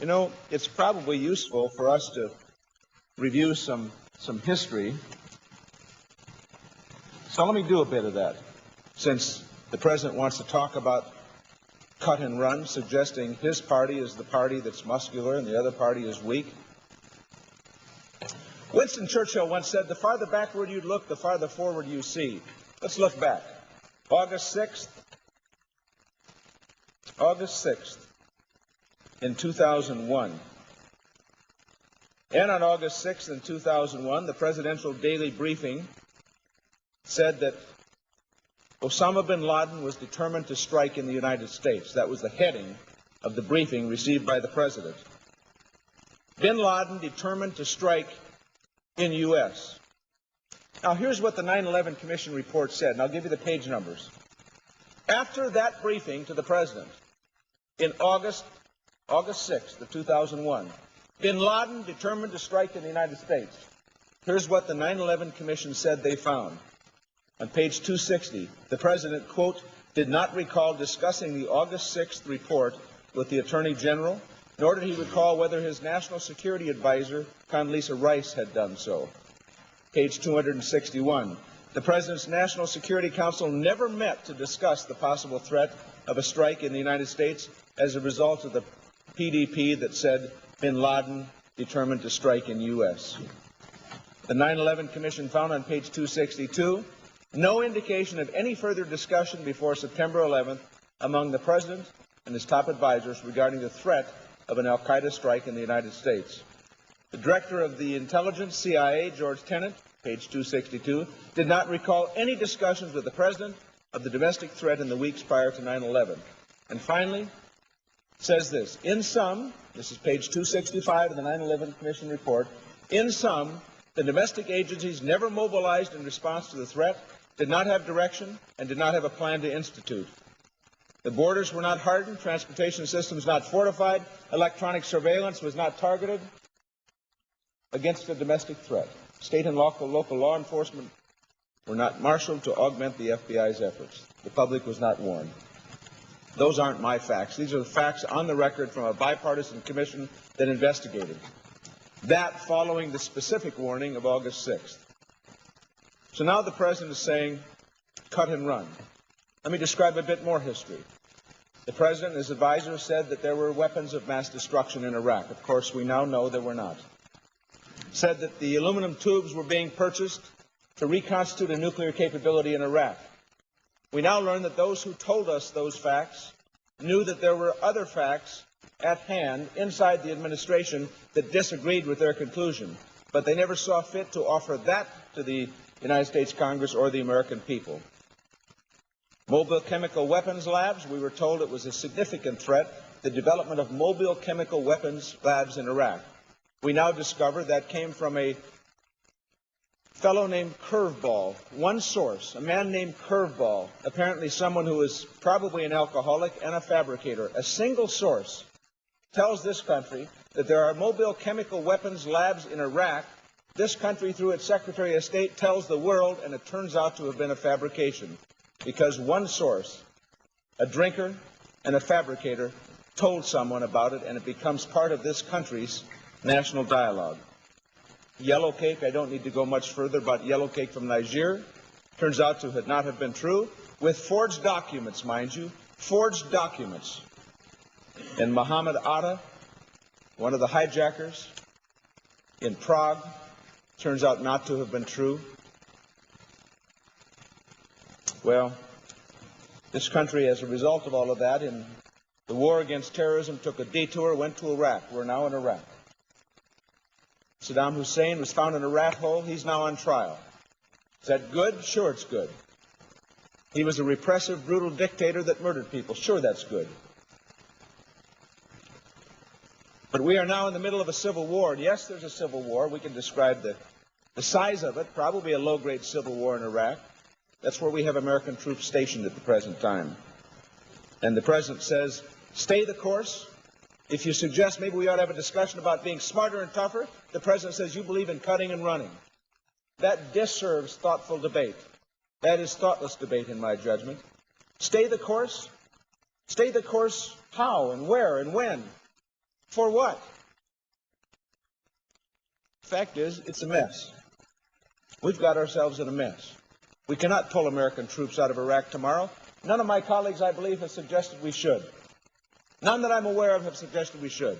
You know, it's probably useful for us to review some history. So let me do a bit of that, since the President wants to talk about cut and run, suggesting his party is the party that's muscular and the other party is weak. Winston Churchill once said, "The farther backward you look, the farther forward you see." Let's look back. August 6th in 2001. And on August 6th in 2001, the presidential daily briefing said that Osama bin Laden was determined to strike in the United States. That was the heading of the briefing received by the President. Bin Laden determined to strike in U.S. Now, here's what the 9/11 Commission report said, and I'll give you the page numbers. After that briefing to the President in August 6th of 2001, bin Laden determined to strike in the United States. Here's what the 9/11 Commission said they found. On page 260, the President, quote, did not recall discussing the August 6th report with the Attorney General, nor did he recall whether his National Security Advisor, Condoleezza Rice, had done so. Page 261, the President's National Security Council never met to discuss the possible threat of a strike in the United States as a result of the PDP that said bin Laden determined to strike in U.S. The 9/11 Commission found on page 262 no indication of any further discussion before September 11th among the President and his top advisors regarding the threat of an al-Qaeda strike in the United States. The Director of the Intelligence, CIA, George Tenet, page 262, did not recall any discussions with the President of the domestic threat in the weeks prior to 9/11. And finally, says this, in sum, this is page 265 of the 9/11 Commission report, in sum, the domestic agencies never mobilized in response to the threat, did not have direction, and did not have a plan to institute. The borders were not hardened, transportation systems not fortified, electronic surveillance was not targeted against a domestic threat. State and local law enforcement were not marshaled to augment the FBI's efforts. The public was not warned. Those aren't my facts. These are the facts on the record from a bipartisan commission that investigated. That following the specific warning of August 6th. So now the President is saying, cut and run. Let me describe a bit more history. The President and his advisors said that there were weapons of mass destruction in Iraq. Of course, we now know there were not. Said that the aluminum tubes were being purchased to reconstitute a nuclear capability in Iraq. We now learn that those who told us those facts knew that there were other facts at hand inside the administration that disagreed with their conclusion, but they never saw fit to offer that to the United States Congress or the American people. Mobile chemical weapons labs, we were told it was a significant threat, the development of mobile chemical weapons labs in Iraq. We now discover that came from a fellow named Curveball, one source, a man named Curveball, apparently someone who is probably an alcoholic and a fabricator. A single source tells this country that there are mobile chemical weapons labs in Iraq. This country, through its Secretary of State, tells the world, and it turns out to have been a fabrication, because one source, a drinker and a fabricator, told someone about it, and it becomes part of this country's national dialogue. Yellow cake, I don't need to go much further about yellow cake from Niger. Turns out to not have been true, with forged documents, mind you, forged documents. And Muhammad Atta, one of the hijackers in Prague, turns out not to have been true. Well, this country, as a result of all of that, in the war against terrorism, took a detour, went to Iraq. We're now in Iraq. Saddam Hussein was found in a rat hole. He's now on trial. Is that good? Sure, it's good. He was a repressive, brutal dictator that murdered people. Sure, that's good. But we are now in the middle of a civil war. And yes, there's a civil war. We can describe the size of it, probably a low-grade civil war in Iraq. That's where we have American troops stationed at the present time. And the President says, stay the course. If you suggest maybe we ought to have a discussion about being smarter and tougher, the President says you believe in cutting and running. That disserves thoughtful debate. That is thoughtless debate, in my judgment. Stay the course. Stay the course how and where and when? For what? Fact is, it's a mess. We've got ourselves in a mess. We cannot pull American troops out of Iraq tomorrow. None of my colleagues, I believe, have suggested we should. None that I'm aware of have suggested we should.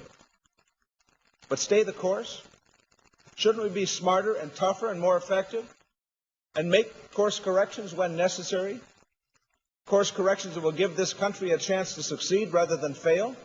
But stay the course? Shouldn't we be smarter and tougher and more effective? And make course corrections when necessary? Course corrections that will give this country a chance to succeed rather than fail?